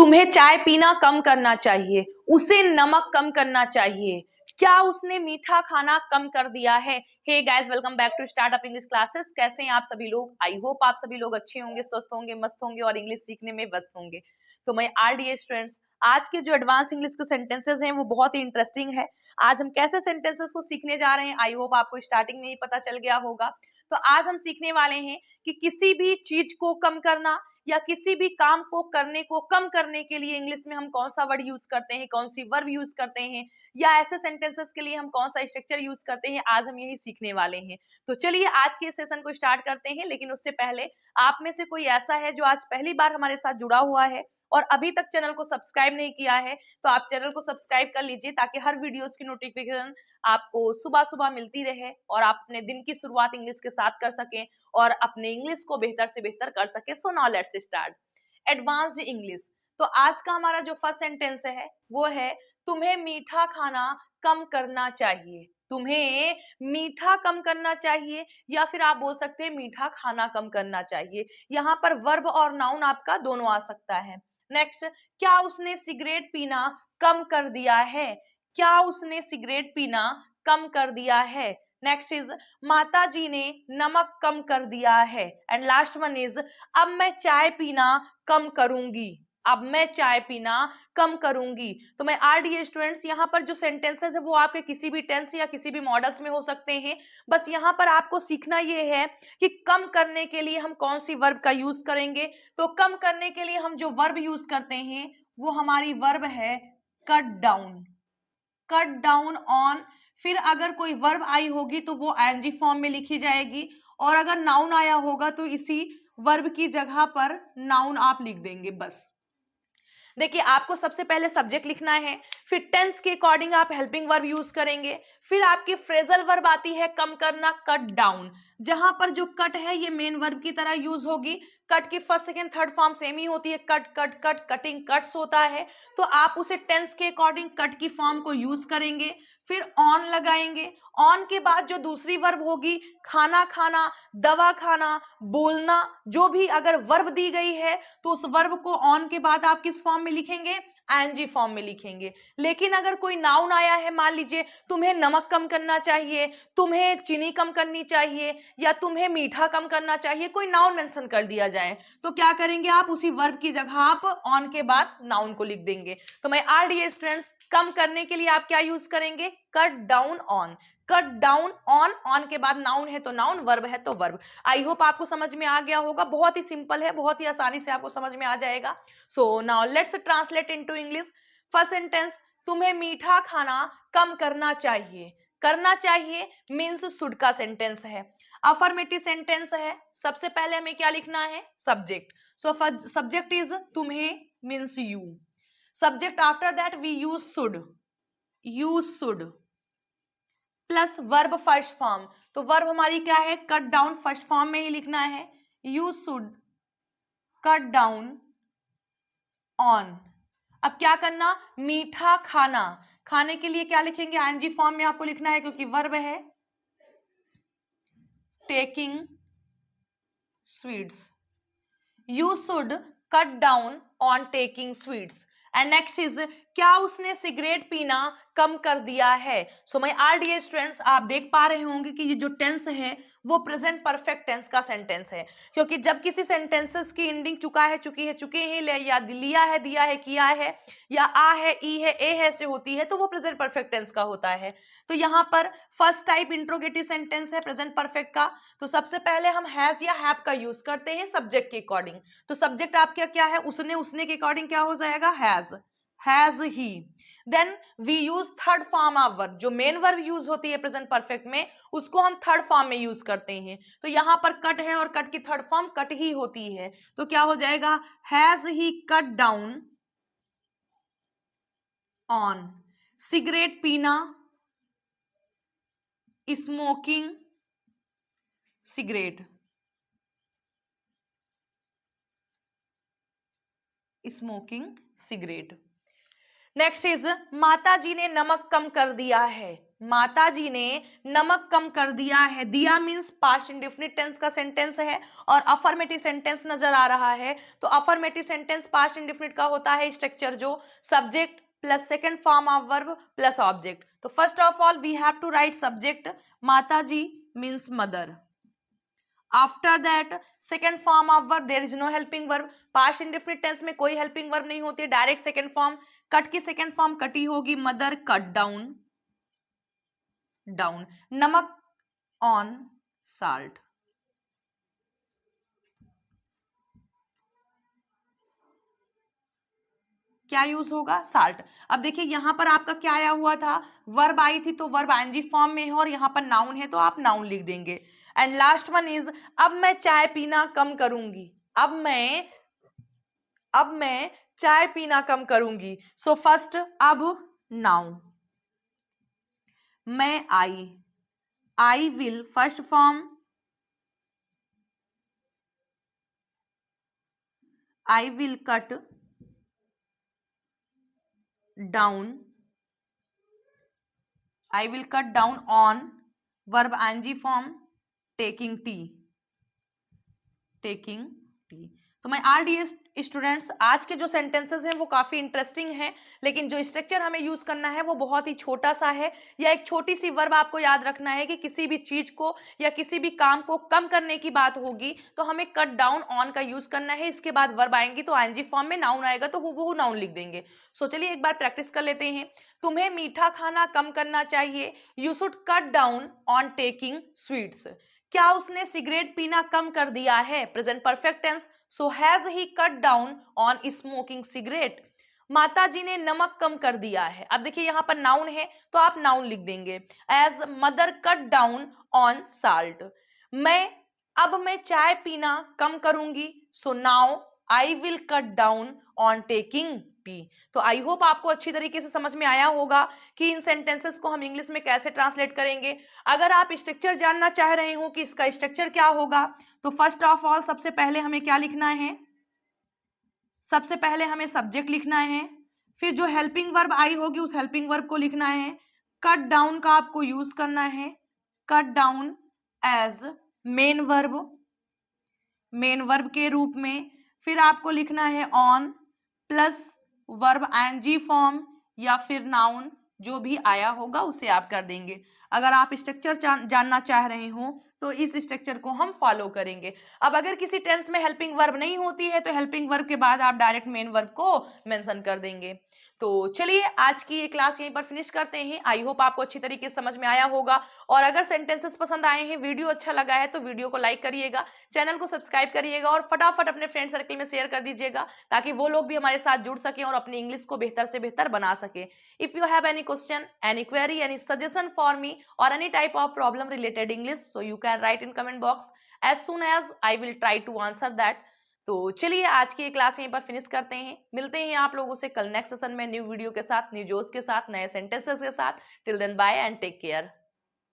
तुम्हें चाय पीना कम करना चाहिए, उसे नमक कम करना चाहिए, क्या उसने मीठा खाना कम कर दिया है। Hey guys, welcome back to startup English classes. कैसे हैं आप सभी लोग? आई होप आप सभी लोग अच्छे होंगे, स्वस्थ होंगे, मस्त होंगे और इंग्लिश सीखने में व्यस्त होंगे। तो मैं आरडीए स्टूडेंट्स, आज के जो एडवांस इंग्लिश के सेंटेंसेस हैं वो बहुत ही इंटरेस्टिंग है। आज हम कैसे सेंटेंसेस को सीखने जा रहे हैं, आई होप आपको स्टार्टिंग में ही पता चल गया होगा। तो आज हम सीखने वाले हैं कि किसी भी चीज को कम करना या किसी भी काम को करने को कम करने के लिए इंग्लिश में हम कौन सा वर्ड यूज करते हैं, कौन सी वर्ब यूज करते हैं, या ऐसे सेंटेंसेस के लिए हम कौन सा स्ट्रक्चर यूज करते हैं। आज हम यही सीखने वाले हैं। तो चलिए आज के सेशन को स्टार्ट करते हैं। लेकिन उससे पहले आप में से कोई ऐसा है जो आज पहली बार हमारे साथ जुड़ा हुआ है और अभी तक चैनल को सब्सक्राइब नहीं किया है, तो आप चैनल को सब्सक्राइब कर लीजिए ताकि हर वीडियोस की नोटिफिकेशन आपको सुबह सुबह मिलती रहे और आप अपने दिन की शुरुआत इंग्लिश के साथ कर सकें और अपने इंग्लिश को बेहतर से बेहतर कर सके। सो now let's start advanced English. तो आज का हमारा जो फर्स्ट सेंटेंस है वो है तुम्हें मीठा खाना कम करना चाहिए। तुम्हें मीठा कम करना चाहिए, या फिर आप बोल सकते हैं मीठा खाना कम करना चाहिए। यहाँ पर वर्ब और नाउन आपका दोनों आ सकता है। नेक्स्ट, क्या उसने सिगरेट पीना कम कर दिया है। क्या उसने सिगरेट पीना कम कर दिया है। नेक्स्ट इज माता जी ने नमक कम कर दिया है। एंड लास्ट वन इज अब मैं चाय पीना कम करूंगी। अब मैं चाय पीना कम करूंगी। तो मैं आरडीए स्टूडेंट्स, यहाँ पर जो सेंटेंसेस है वो आपके किसी भी टेंस या किसी भी मॉडल्स में हो सकते हैं। बस यहाँ पर आपको सीखना ये है कि कम करने के लिए हम कौन सी वर्ब का यूज करेंगे। तो कम करने के लिए हम जो वर्ब यूज करते हैं वो हमारी वर्ब है cut down. Cut down on, फिर अगर कोई वर्ब आई होगी तो वो आईएनजी फॉर्म में लिखी जाएगी, और अगर नाउन आया होगा तो इसी वर्ब की जगह पर नाउन आप लिख देंगे। बस देखिए, आपको सबसे पहले सब्जेक्ट लिखना है, फिर टेंस के अकॉर्डिंग आप हेल्पिंग वर्ब यूज करेंगे, फिर आपकी फ्रेजल वर्ब आती है कम करना, कट डाउन। जहां पर जो कट है ये मेन वर्ब की तरह यूज होगी। कट की first second third form same ही होती है, cut cut cut, cutting cuts होता है। तो आप उसे टेंस के अकॉर्डिंग कट की फॉर्म को यूज करेंगे, फिर ऑन लगाएंगे। ऑन के बाद जो दूसरी वर्ब होगी खाना खाना, दवा खाना, बोलना, जो भी अगर वर्ब दी गई है तो उस वर्ब को ऑन के बाद आप किस फॉर्म में लिखेंगे, आईएनजी फॉर्म में लिखेंगे। लेकिन अगर कोई नाउन आया है, मान लीजिए तुम्हें नमक कम करना चाहिए, तुम्हें चीनी कम करनी चाहिए, या तुम्हें मीठा कम करना चाहिए, कोई नाउन मेंशन कर दिया जाए, तो क्या करेंगे आप उसी वर्ब की जगह आप ऑन के बाद नाउन को लिख देंगे। तो मैं आरडीए स्टूडेंट्स, कम करने के लिए आप क्या यूज करेंगे, cut down on. Cut down on, on के बाद नाउन है तो नाउन, वर्ब है तो वर्ब। आई होप आपको समझ में आ गया होगा। बहुत ही सिंपल है, बहुत ही आसानी से आपको समझ में आ जाएगा। So now let's translate into English. First sentence, तुम्हें मीठा खाना कम करना चाहिए। करना चाहिए मीन्स शुड का सेंटेंस है, अफर्मेटिव सेंटेंस है। सबसे पहले हमें क्या लिखना है, सब्जेक्ट। सो सब्जेक्ट इज तुम्हें means you. Subject after that we use should. Use should plus verb first form. तो वर्ब हमारी क्या है, कट डाउन, फर्स्ट फॉर्म में ही लिखना है, you should cut down on. अब क्या करना, मीठा खाना, खाने के लिए क्या लिखेंगे, आईएनजी फॉर्म में आपको लिखना है क्योंकि वर्ब है taking sweets. You should cut down on taking sweets. And next is क्या उसने सिगरेट पीना कम कर दिया है। सो माय आरडीए स्टूडेंट्स, आप देख पा रहे होंगे कि ये जो टेंस है वो प्रेजेंट परफेक्ट टेंस का सेंटेंस है, क्योंकि जब किसी सेंटेंसेस की एंडिंग चुका है, चुकी है, चुके हैं, या लिया है, दिया है, किया है, या आ है, ई है, ए है से होती है, तो वो प्रेजेंट परफेक्ट टेंस का होता है। तो यहाँ पर फर्स्ट टाइप इंट्रोगेटिव सेंटेंस है प्रेजेंट परफेक्ट का। तो सबसे पहले हम हैज या हैव का यूज करते हैं सब्जेक्ट के अकॉर्डिंग। तो सब्जेक्ट आपका क्या है, उसने, उसने के अकॉर्डिंग क्या हो जाएगा, has he. Then we use third form of verb, जो मेन वर्ब यूज होती है प्रेजेंट परफेक्ट में उसको हम थर्ड फॉर्म में यूज करते हैं। तो यहां पर कट है और कट की थर्ड फॉर्म कट ही होती है, तो क्या हो जाएगा, has he cut down on cigarette पीना, smoking cigarette, smoking cigarette. Next is माता जी ने नमक कम कर दिया है। माता जी ने नमक कम कर दिया है। दिया मीन्स पास्ट इंडेफिनिट टेंस का सेंटेंस है और अफर्मेटिव सेंटेंस नजर आ रहा है। तो अफर्मेटिव सेंटेंस पास्ट इंडेफिनिट का होता है स्ट्रक्चर जो subject plus second form of verb plus object. तो first of all we have to write subject माता जी means mother. After that second form of verb there is no helping verb. Past indefinite tense में कोई helping verb नहीं होती, direct second form. Cut की second form कटी होगी, mother cut down, down. नमक ऑन साल्ट। क्या यूज होगा, साल्ट। अब देखिए यहां पर आपका क्या आया हुआ था, वर्ब आई थी तो वर्ब आईएनजी फॉर्म में है और यहां पर नाउन है तो आप नाउन लिख देंगे। एंड लास्ट वन इज अब मैं चाय पीना कम करूंगी। अब मैं चाय पीना कम करूंगी। सो फर्स्ट अब नाउन, मैं I will first form, I will cut down, I will cut down on verb ING form taking tea, taking tea. तो मैं आरडीएस स्टूडेंट्स आज के जो सेंटेंसेस हैं वो काफी इंटरेस्टिंग हैं, लेकिन जो स्ट्रक्चर हमें यूज करना है वो बहुत ही छोटा सा है। या एक छोटी सी वर्ब आपको याद रखना है कि किसी भी चीज को या किसी भी काम को कम करने की बात होगी तो हमें कट डाउन ऑन का यूज करना है। इसके बाद वर्ब आएंगी तो आईएनजी फॉर्म में नाउन आएगा तो वो नाउन लिख देंगे। सो चलिए एक बार प्रैक्टिस कर लेते हैं। तुम्हें मीठा खाना कम करना चाहिए। You should cut down on taking sweets. क्या उसने सिगरेट पीना कम कर दिया है, present perfect tense. So has he cut down on smoking cigarette. माता जी ने नमक कम कर दिया है। अब देखिए यहां पर नाउन है तो आप नाउन लिख देंगे, as mother cut down on salt. अब मैं चाय पीना कम करूंगी। So now I will cut down on taking tea. तो आई होप आपको अच्छी तरीके से समझ में आया होगा कि इन सेंटेंसेस को हम इंग्लिश में कैसे ट्रांसलेट करेंगे। अगर आप स्ट्रक्चर जानना चाह रहे हो कि इसका स्ट्रक्चर क्या होगा तो फर्स्ट ऑफ ऑल सबसे पहले हमें क्या लिखना है, सबसे पहले हमें सब्जेक्ट लिखना है, फिर जो हेल्पिंग वर्ब आई होगी उस हेल्पिंग वर्ब को लिखना है। कट डाउन का आपको यूज करना है, cut down as main verb के रूप में। फिर आपको लिखना है on plus verb ING form या फिर नाउन, जो भी आया होगा उसे आप कर देंगे। अगर आप स्ट्रक्चर जानना चाह रहे हो तो इस स्ट्रक्चर को हम फॉलो करेंगे। अब अगर किसी टेंस में हेल्पिंग वर्ब नहीं होती है तो हेल्पिंग वर्ब के बाद आप डायरेक्ट मेन वर्ब को मेंशन कर देंगे। तो चलिए आज की ये क्लास यहीं पर फिनिश करते हैं। आई होप आपको अच्छी तरीके से समझ में आया होगा। और अगर सेंटेंसेस पसंद आए हैं, वीडियो अच्छा लगा है तो वीडियो को लाइक करिएगा, चैनल को सब्सक्राइब करिएगा और फटाफट अपने फ्रेंड सर्कल में शेयर कर दीजिएगा ताकि वो लोग भी हमारे साथ जुड़ सकें और अपनी इंग्लिश को बेहतर से बेहतर बना सके। If you have any question, any query, any suggestion for me or any type of problem related English, so you can write in comment box as soon as I will try to answer that। तो चलिए आज की ये class यहीं पर finish करते हैं। मिलते हैं आप लोगों से कल नेक्स्ट सेशन में न्यू वीडियो के साथ, न्यू जोश के साथ, नए सेंटेंसेस के साथ। Till then bye and take care.